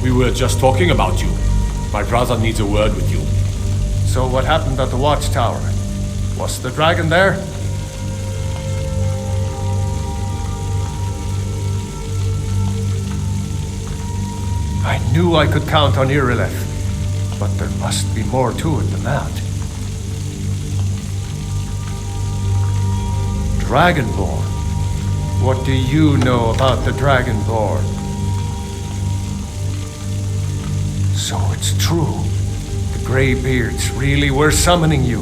We were just talking about you. My brother needs a word with you. So what happened at the watchtower? Was the dragon there? I knew I could count on Irileth, but there must be more to it than that. Dragonborn? What do you know about the Dragonborn? So it's true. The Greybeards really were summoning you.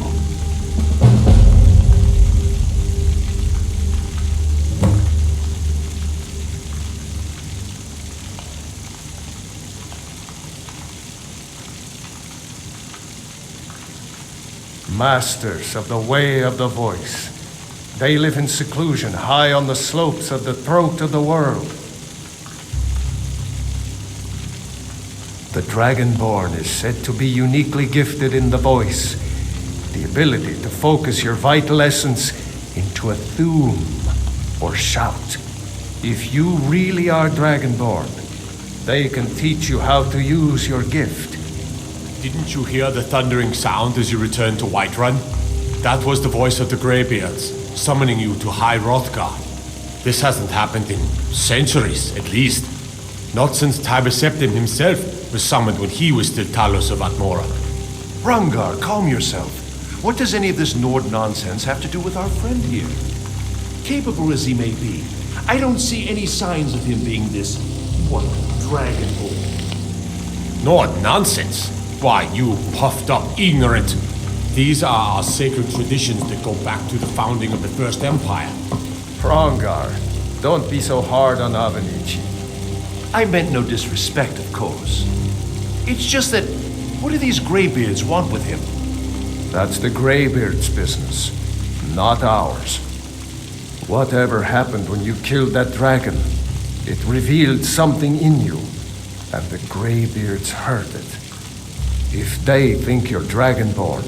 Masters of the way of the voice. They live in seclusion, high on the slopes of the throat of the world. The Dragonborn is said to be uniquely gifted in the voice, the ability to focus your vital essence into a thum, or shout. If you really are Dragonborn, they can teach you how to use your gift. Didn't you hear the thundering sound as you returned to Whiterun? That was the voice of the Greybeards, summoning you to High Hrothgar. This hasn't happened in centuries, at least. Not since Tiber Septim himself was summoned when he was still Talos of Atmora. Rungar, calm yourself. What does any of this Nord nonsense have to do with our friend here? Capable as he may be, I don't see any signs of him being this, Dragonborn. Nord nonsense? Why, you puffed up ignorant. These are our sacred traditions that go back to the founding of the First Empire. Hrongar, don't be so hard on Avenici. I meant no disrespect, of course. It's just that, what do these Greybeards want with him? That's the Greybeards' business, not ours. Whatever happened when you killed that dragon, it revealed something in you, and the Greybeards heard it. If they think you're Dragonborn,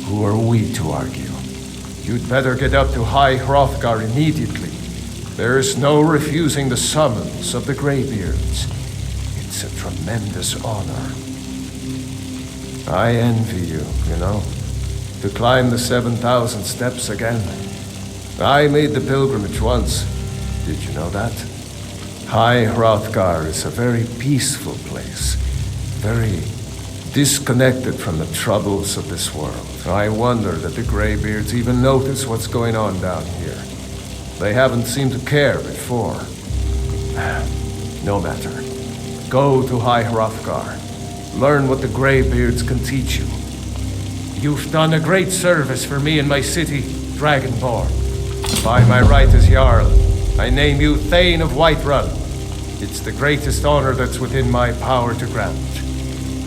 who are we to argue? You'd better get up to High Hrothgar immediately. There's no refusing the summons of the Greybeards. It's a tremendous honor. I envy you, you know, to climb the 7,000 steps again. I made the pilgrimage once. Did you know that? High Hrothgar is a very peaceful place. Very disconnected from the troubles of this world. I wonder that the Greybeards even notice what's going on down here. They haven't seemed to care before. No matter. Go to High Hrothgar. Learn what the Greybeards can teach you. You've done a great service for me and my city, Dragonborn. By my right as Jarl, I name you Thane of Whiterun. It's the greatest honor that's within my power to grant.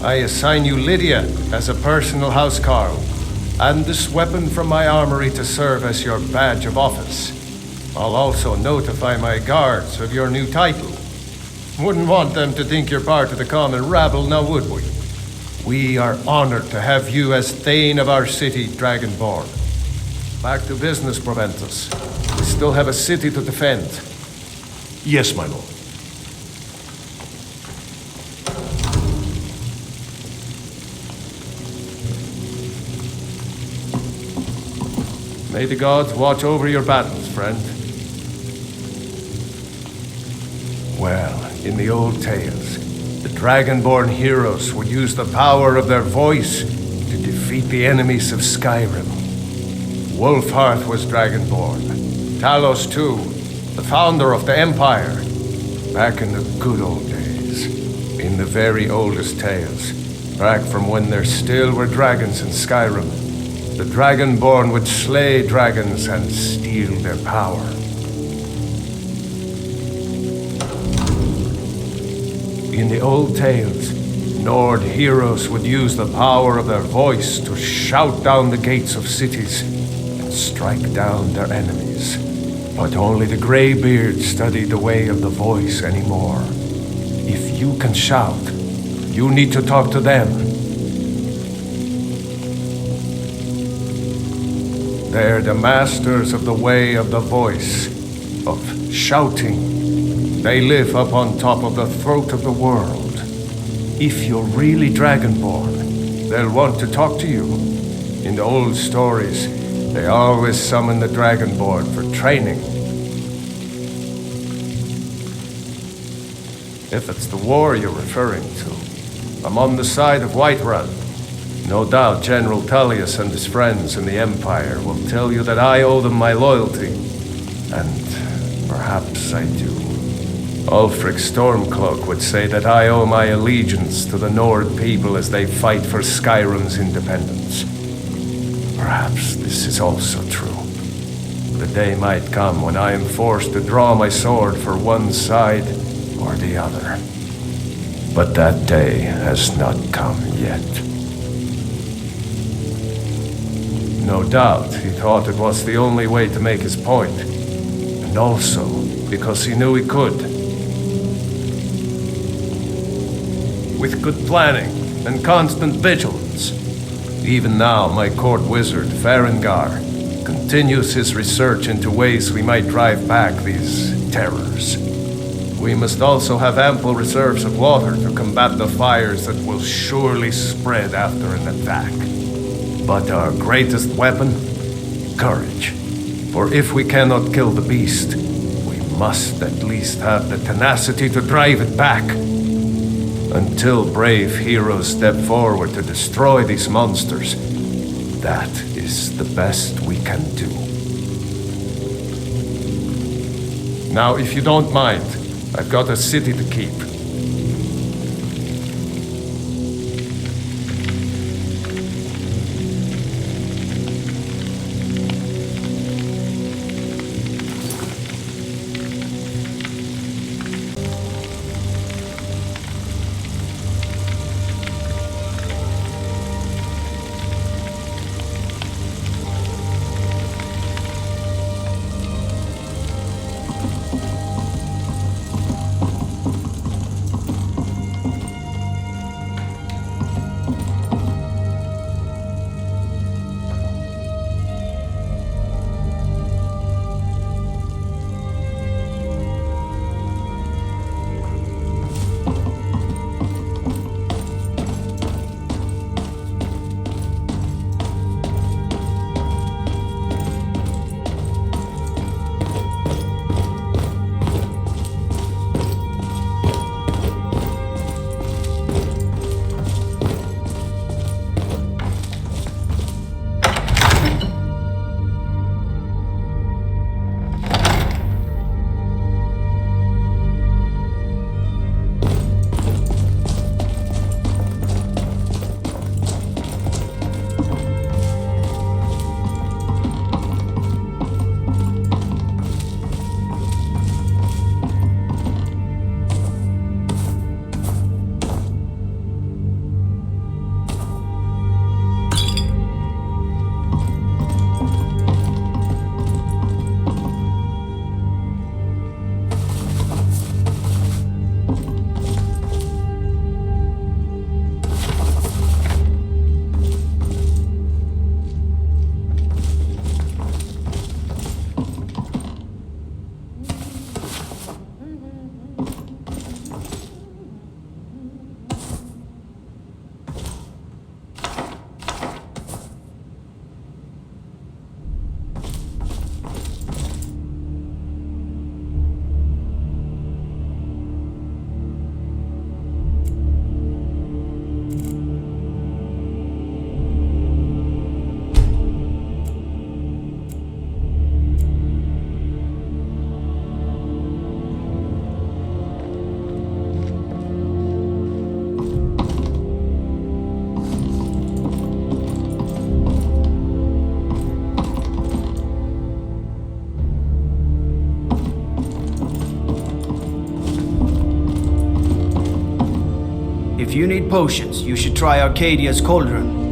I assign you Lydia as a personal housecarl, and this weapon from my armory to serve as your badge of office. I'll also notify my guards of your new title. Wouldn't want them to think you're part of the common rabble, now would we? We are honored to have you as Thane of our city, Dragonborn. Back to business, Proventus. We still have a city to defend. Yes, my lord. May the gods watch over your battles, friend. Well, in the old tales, the Dragonborn heroes would use the power of their voice to defeat the enemies of Skyrim. Wolfhearth was Dragonborn. Talos too, the founder of the Empire. Back in the good old days. In the very oldest tales. Back from when there still were dragons in Skyrim. The Dragonborn would slay dragons and steal their power. In the old tales, Nord heroes would use the power of their voice to shout down the gates of cities and strike down their enemies. But only the Greybeards study the way of the voice anymore. If you can shout, you need to talk to them. They're the masters of the way of the voice, of shouting. They live up on top of the throat of the world. If you're really Dragonborn, they'll want to talk to you. In the old stories, they always summon the Dragonborn for training. If it's the war you're referring to, I'm on the side of Whiterun. No doubt General Tullius and his friends in the Empire will tell you that I owe them my loyalty. And perhaps I do. Ulfric Stormcloak would say that I owe my allegiance to the Nord people as they fight for Skyrim's independence. Perhaps this is also true. The day might come when I am forced to draw my sword for one side or the other. But that day has not come yet. No doubt he thought it was the only way to make his point. And also because he knew he could. With good planning and constant vigilance. Even now, my court wizard, Farengar, continues his research into ways we might drive back these terrors. We must also have ample reserves of water to combat the fires that will surely spread after an attack. But our greatest weapon? Courage. For if we cannot kill the beast, we must at least have the tenacity to drive it back. Until brave heroes step forward to destroy these monsters, that is the best we can do. Now, if you don't mind, I've got a city to keep. If you need potions, you should try Arcadia's Cauldron.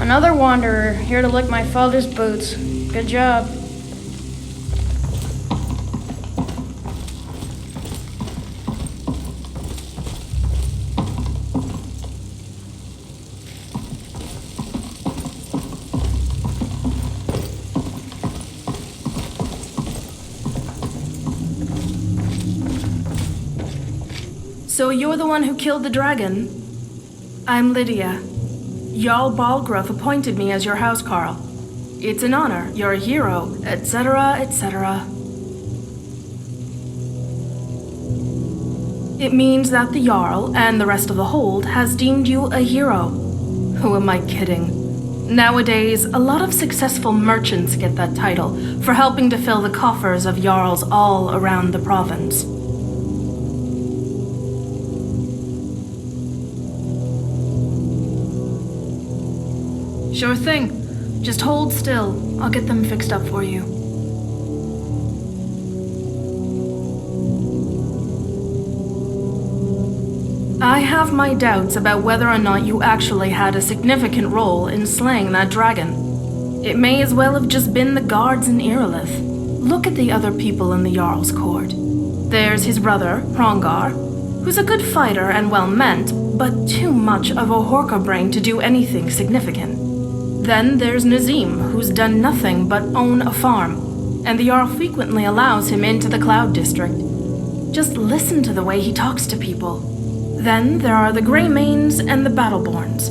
Another wanderer, here to lick my father's boots. Good job. So you're the one who killed the dragon? I'm Lydia. Jarl Balgruuf appointed me as your housecarl. It's an honor, you're a hero, etc., etc. It means that the Jarl and the rest of the Hold has deemed you a hero. Who am I kidding? Nowadays, a lot of successful merchants get that title for helping to fill the coffers of Jarls all around the province. Sure thing. Just hold still. I'll get them fixed up for you. I have my doubts about whether or not you actually had a significant role in slaying that dragon. It may as well have just been the guards in Irilith. Look at the other people in the Jarl's court. There's his brother, Hrongar, who's a good fighter and well-meant, but too much of a Horka brain to do anything significant. Then there's Nazim, who's done nothing but own a farm, and the Jarl frequently allows him into the Cloud District. Just listen to the way he talks to people. Then there are the Greymanes and the Battleborns,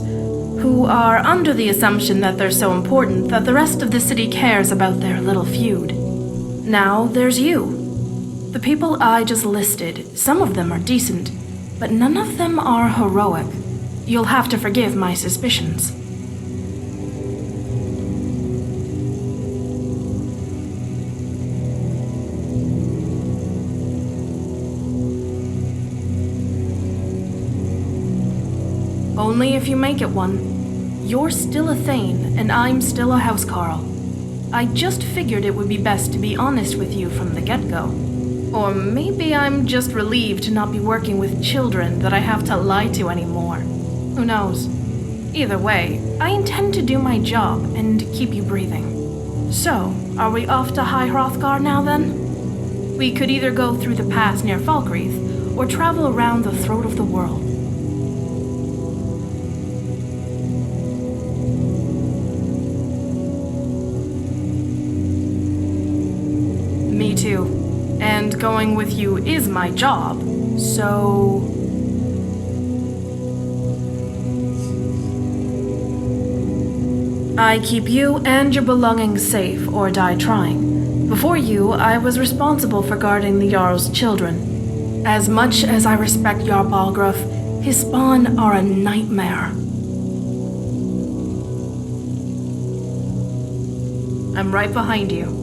who are under the assumption that they're so important that the rest of the city cares about their little feud. Now there's you. The people I just listed, some of them are decent, but none of them are heroic. You'll have to forgive my suspicions. Only if you make it one. You're still a Thane, and I'm still a housecarl. I just figured it would be best to be honest with you from the get-go. Or maybe I'm just relieved to not be working with children that I have to lie to anymore. Who knows? Either way, I intend to do my job and keep you breathing. So, are we off to High Hrothgar now then? We could either go through the pass near Falkreath, or travel around the throat of the world. Me too. And going with you is my job, so... I keep you and your belongings safe, or die trying. Before you, I was responsible for guarding the Jarl's children. As much as I respect Jarl Balgruuf, his spawn are a nightmare. I'm right behind you.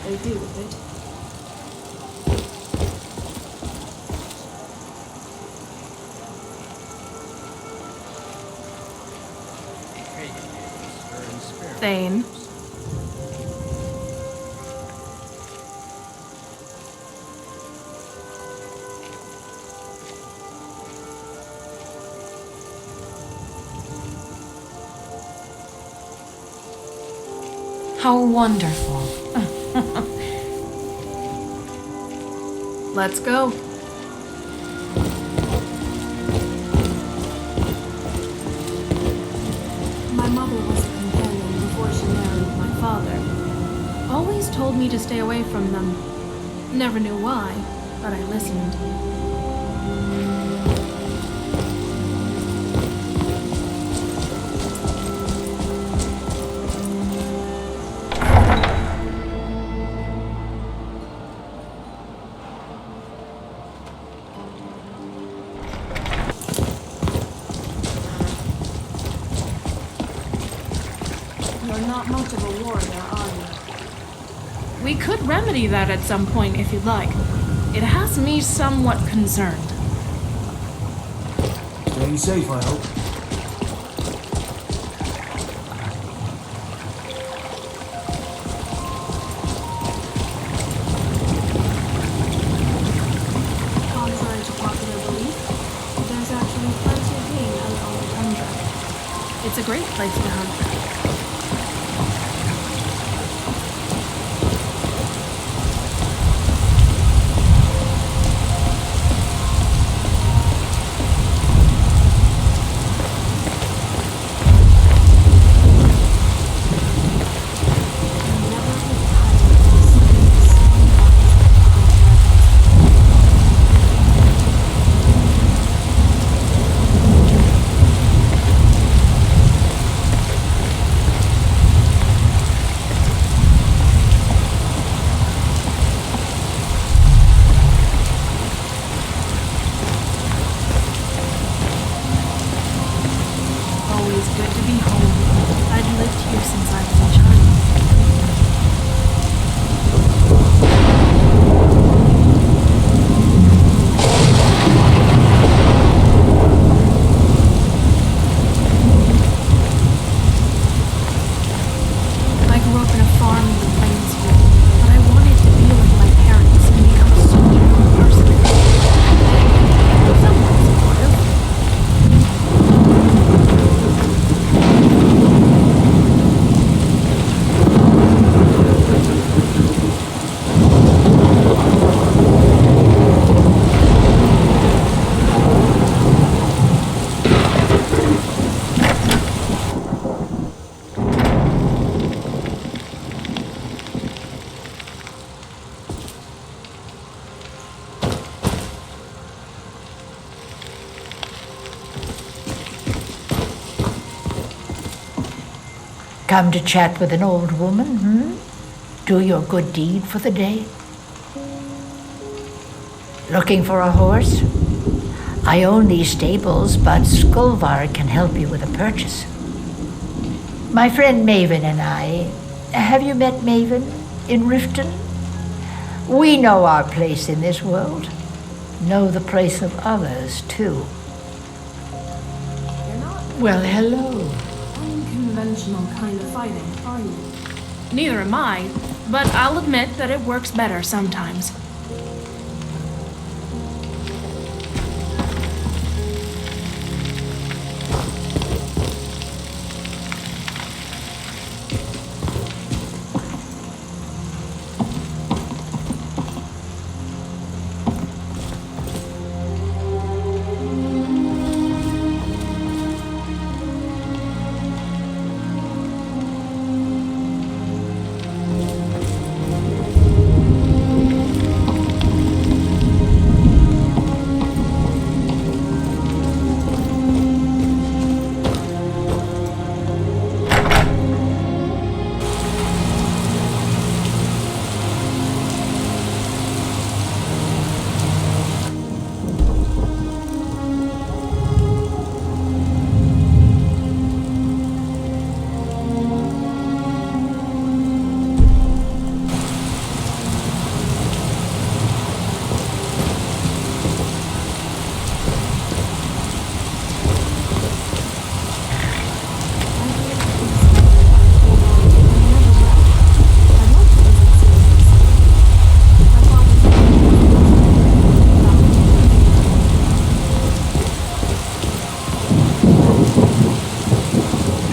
they do with it. Thane. How wonderful. Let's go. My mother was a companion before she married my father. Always told me to stay away from them. Never knew why, but I listened. You're not much of a warrior, are you? We could remedy that at some point if you'd like. It has me somewhat concerned. Stay safe, I hope. Contrary to popular belief, there's actually plenty of game out on the tundra. It's a great place to hunt. Come to chat with an old woman, Do your good deed for the day? Looking for a horse? I own these stables, but Skulvar can help you with a purchase. My friend Maven and I... Have you met Maven in Riften? We know our place in this world. Know the place of others, too. You're not Well, hello. unconventional kind of fighting, are you? Neither am I, but I'll admit that it works better sometimes.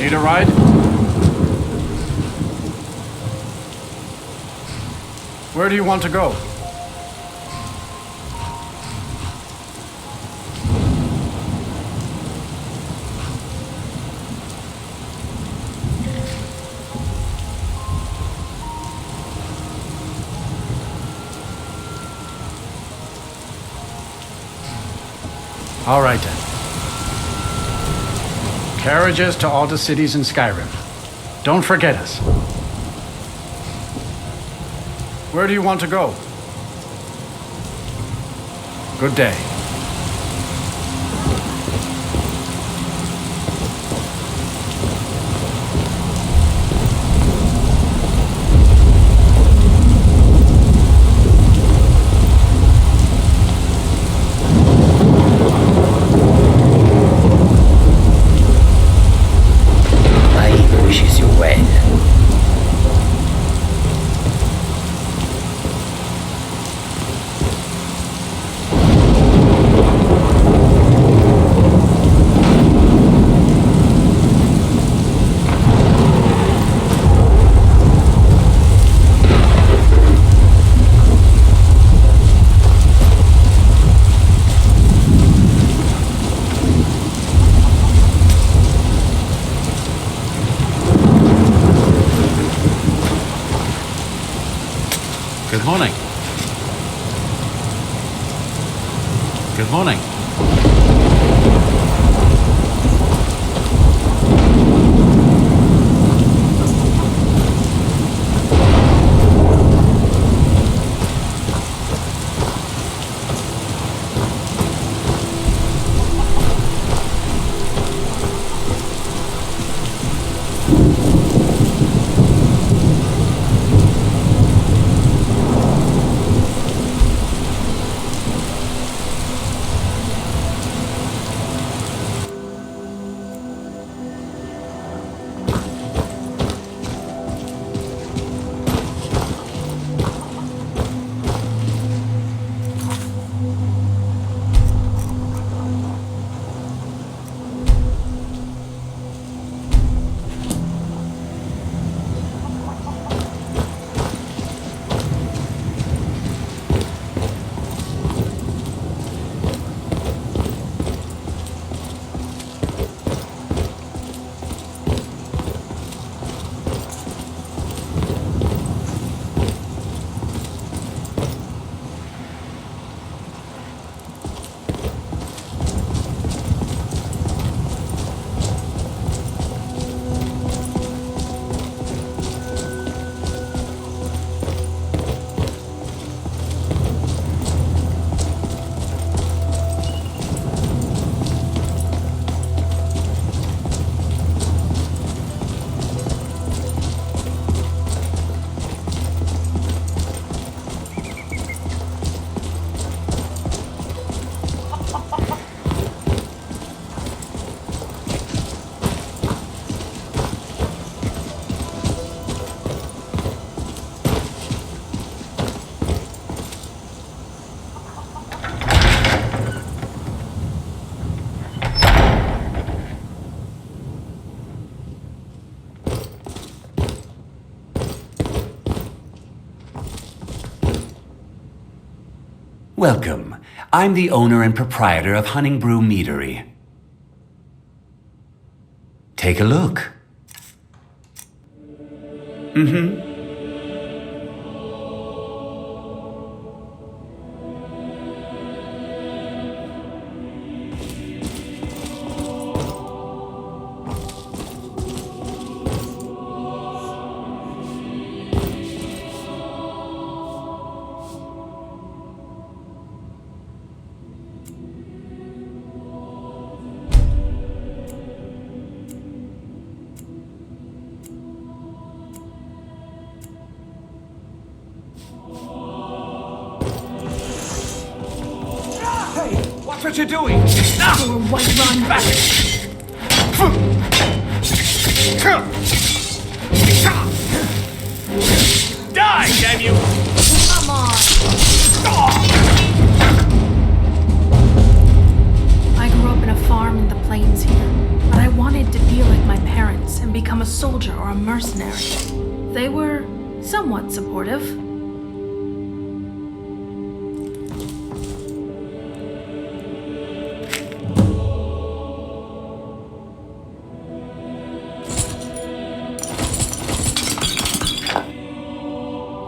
Need a ride? Where do you want to go? All right then. Carriages to all the cities in Skyrim. Don't forget us. Where do you want to go? Good day. Good morning. Good morning. Welcome. I'm the owner and proprietor of Honningbrew Meadery. Take a look. What you doing? Poor White Run. Back! Die, damn you! Come on. I grew up in a farm in the plains here, but I wanted decided to be like my parents and become a soldier or a mercenary. They were somewhat supportive.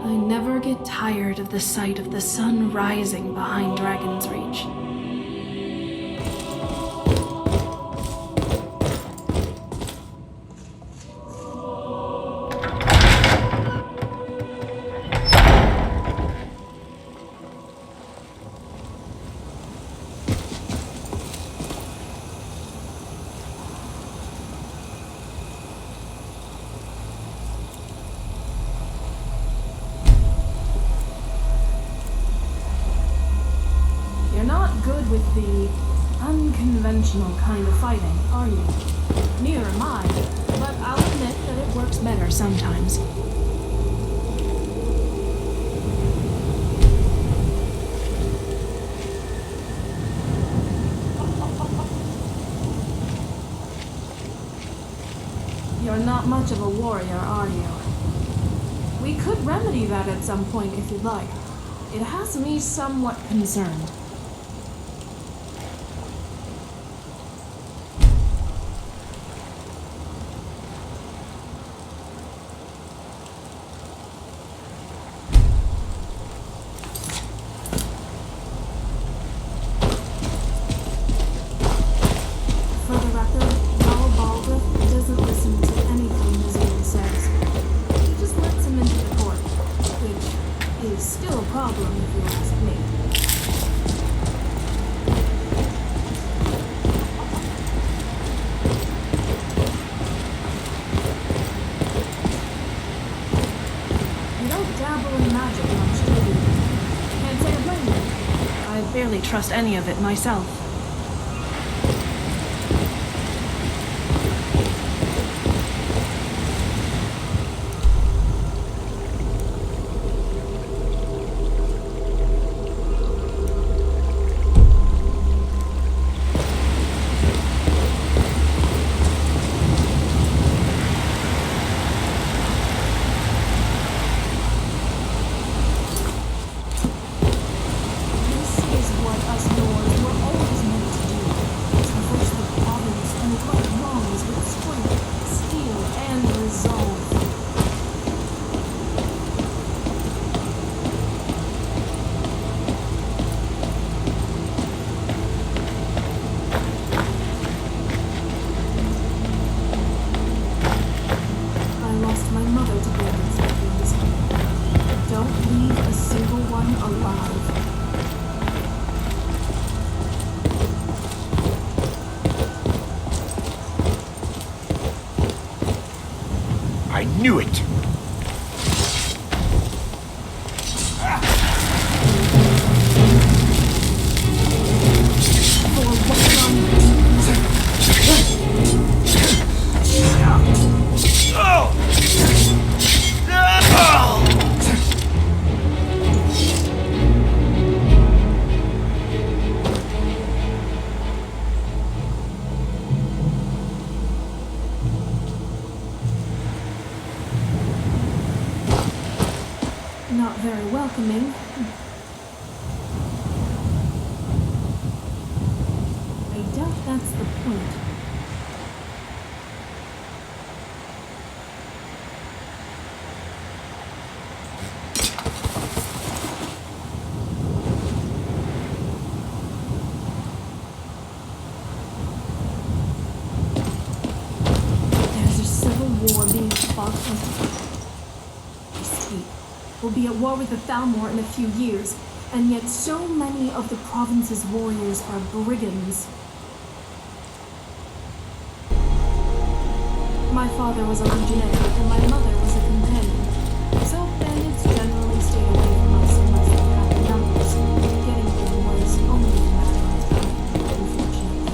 I never get tired of the sight of the sun rising behind Dragon's Reach. Good with the unconventional kind of fighting, are you? Neither am I, but I'll admit that it works better sometimes. You're not much of a warrior, are you? We could remedy that at some point if you'd like. It has me somewhat concerned. Barely trust any of it myself. I knew it! Not very welcoming. I doubt that's the point. There's a civil war being fought will be at war with the Thalmor in a few years, and yet so many of the province's warriors are brigands. My father was a legionnaire, and my mother was a companion, so bandits generally stayed away from us unless they had the numbers. Getting them was only a matter of time, unfortunately.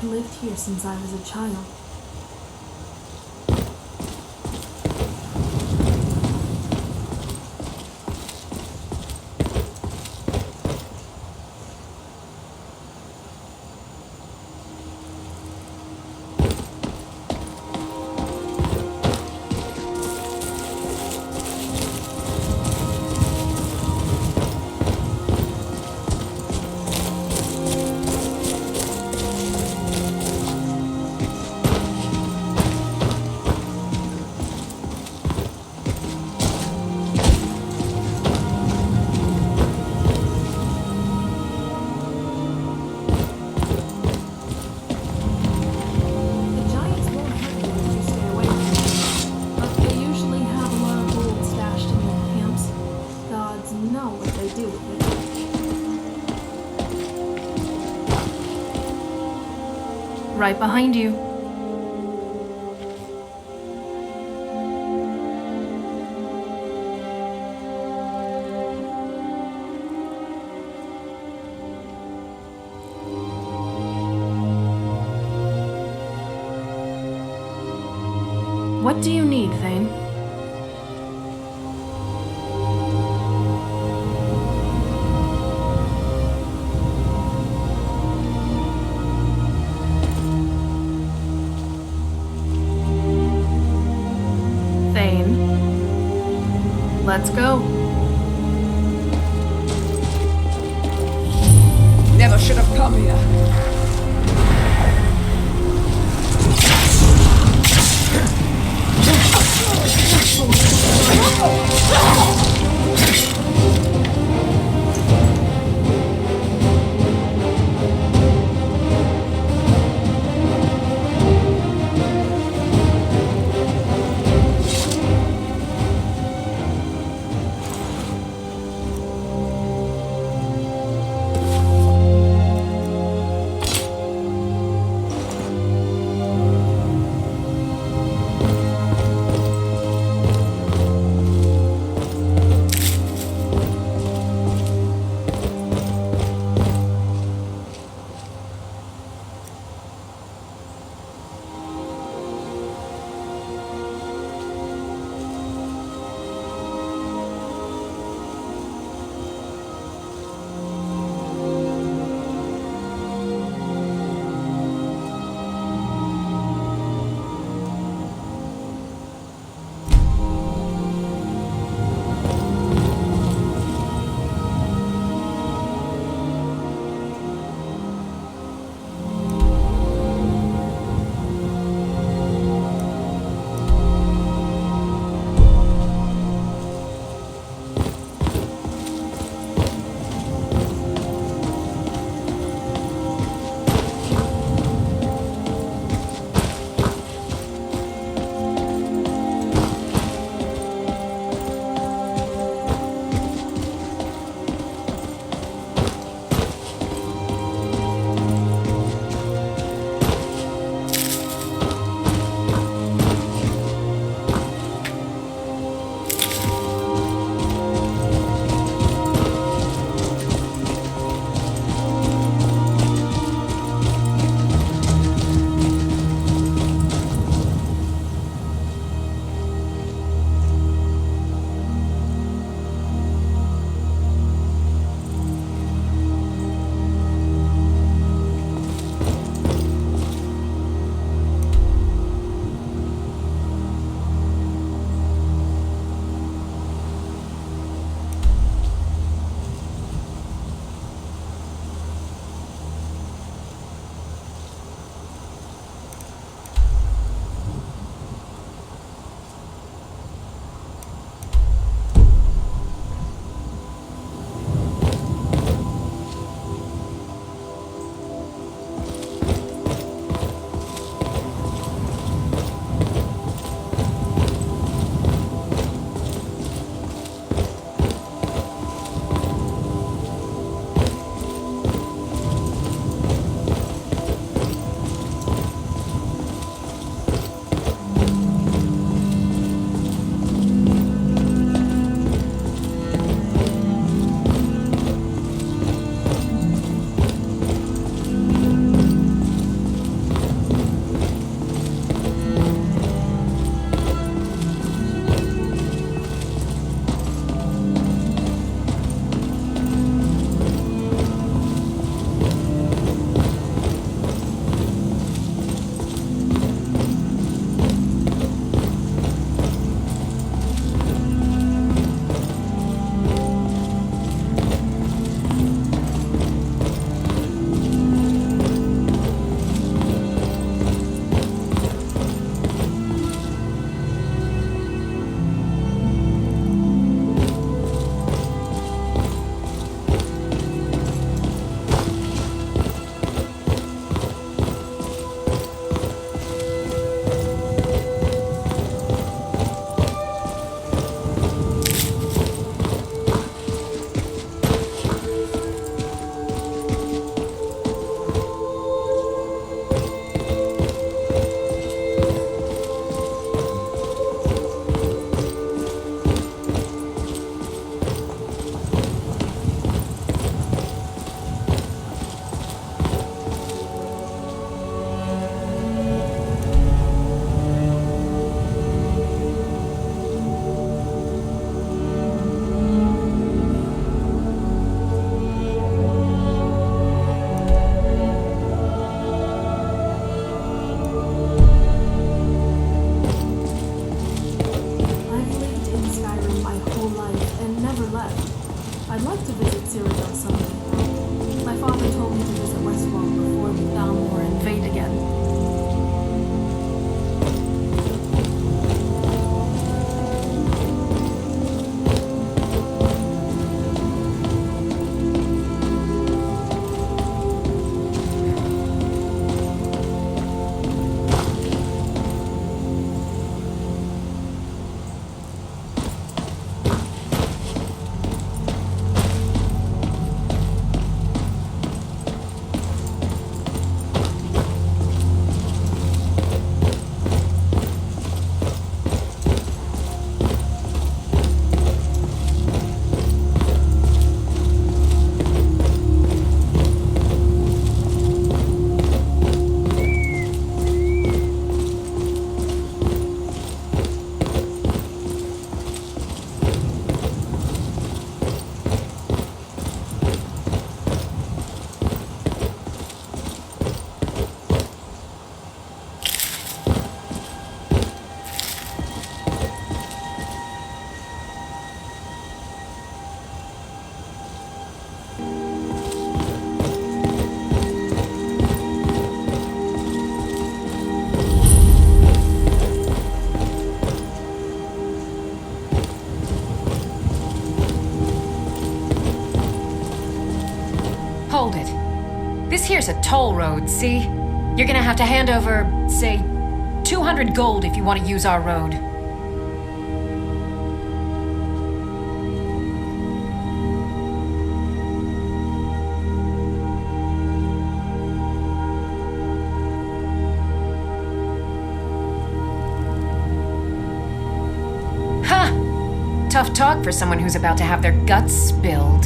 I've lived here since I was a child. Right behind you. What do you need, Thane? Let's go. Never should have come here. visit Syria on Sunday. My father told me to visit Westwall before the Thalmor invade again. Hold it. This here's a toll road, see? You're gonna have to hand over, say, 200 gold if you want to use our road. Ha! Tough talk for someone who's about to have their guts spilled.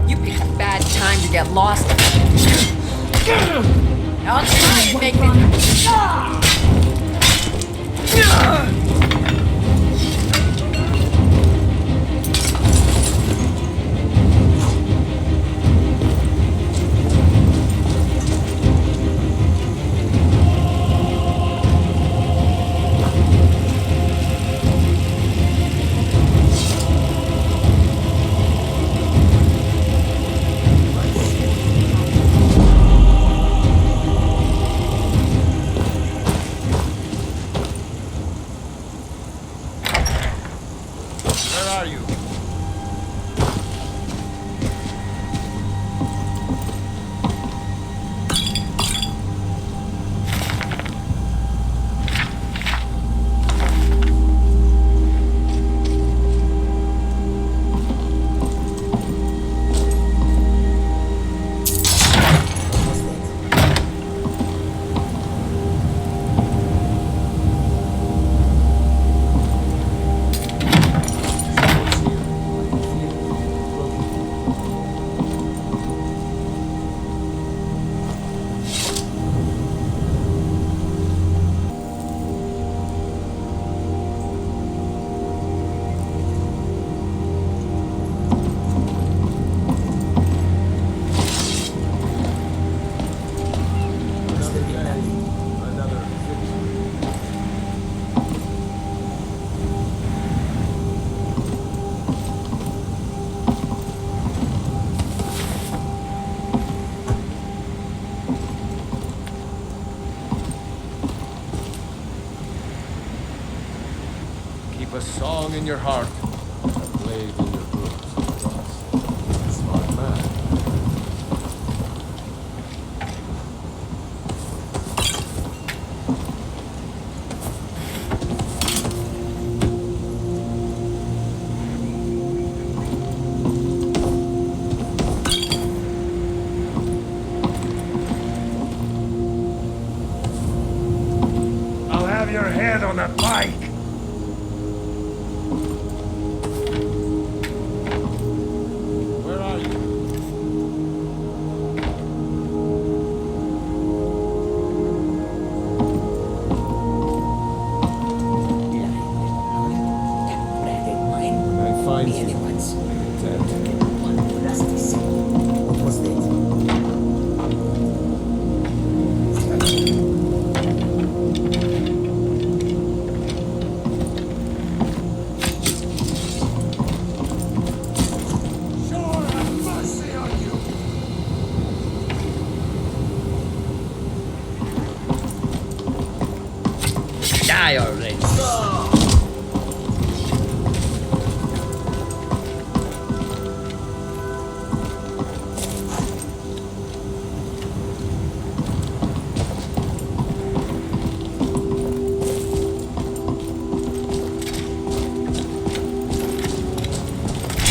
You picked a bad time to get lost. I'll try and make A song in your heart, a blade in your boots. Smart man. I'll have your head on a pike.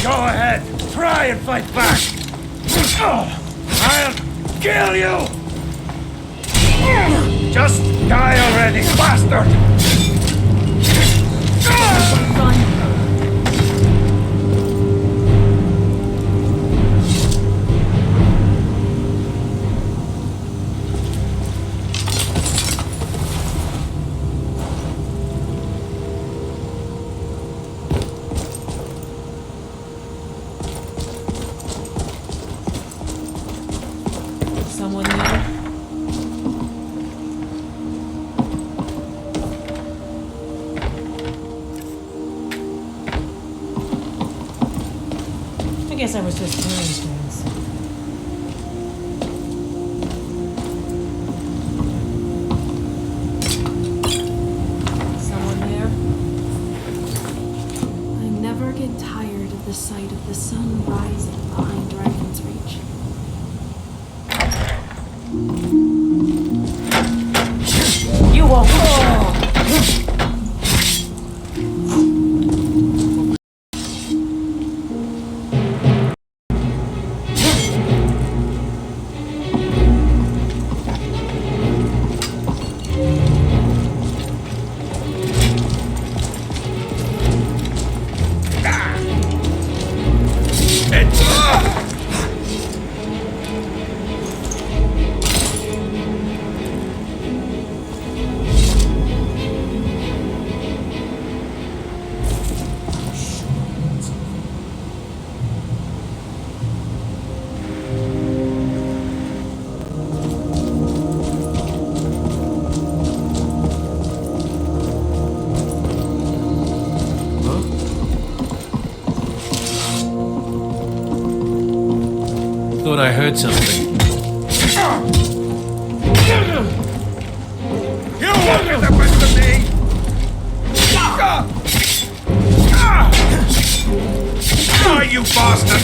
Go ahead. Try and fight back. I'll kill you! Just die already, bastard! Someone there? I guess I was just hearing things. Someone there? I never get tired of the sight of the sun rising behind Dragon's Reach. You won't. Thought I heard something. You won't get the best of me! You bastard!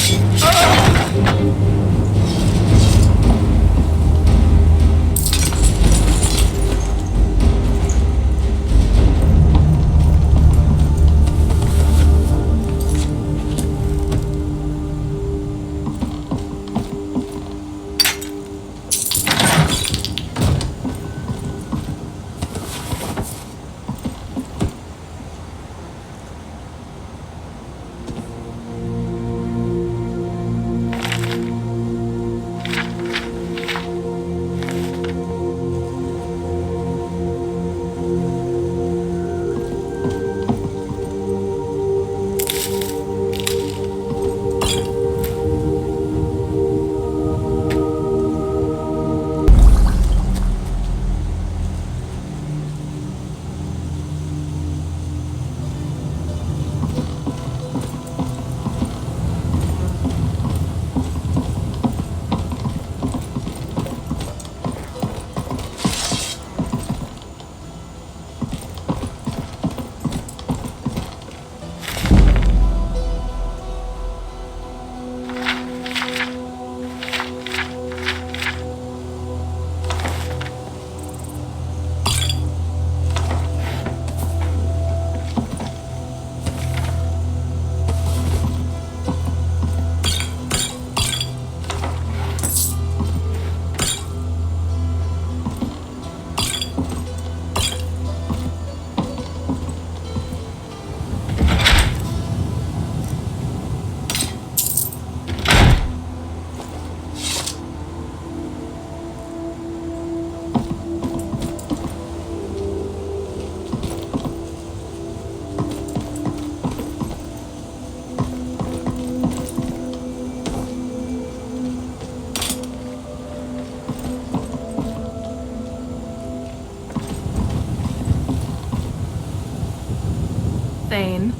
Thane.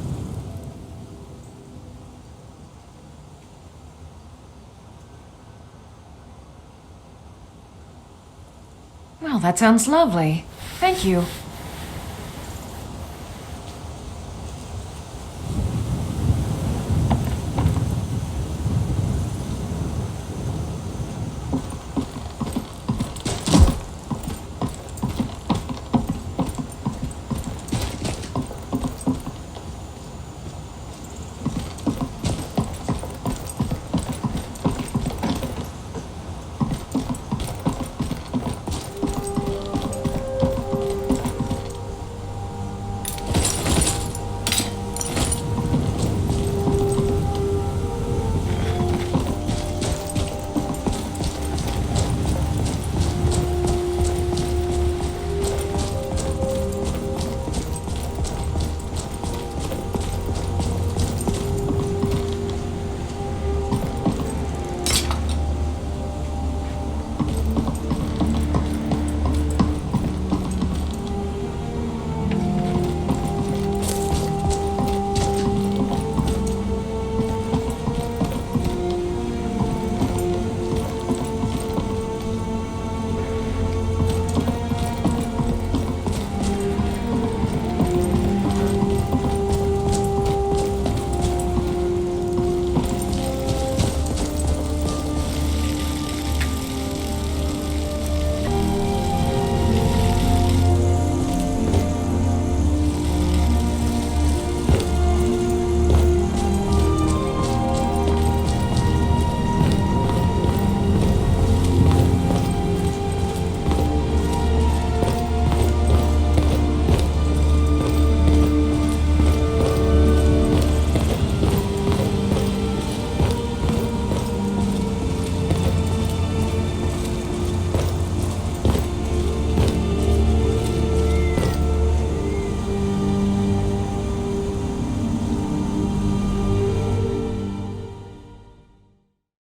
Well, that sounds lovely. Thank you.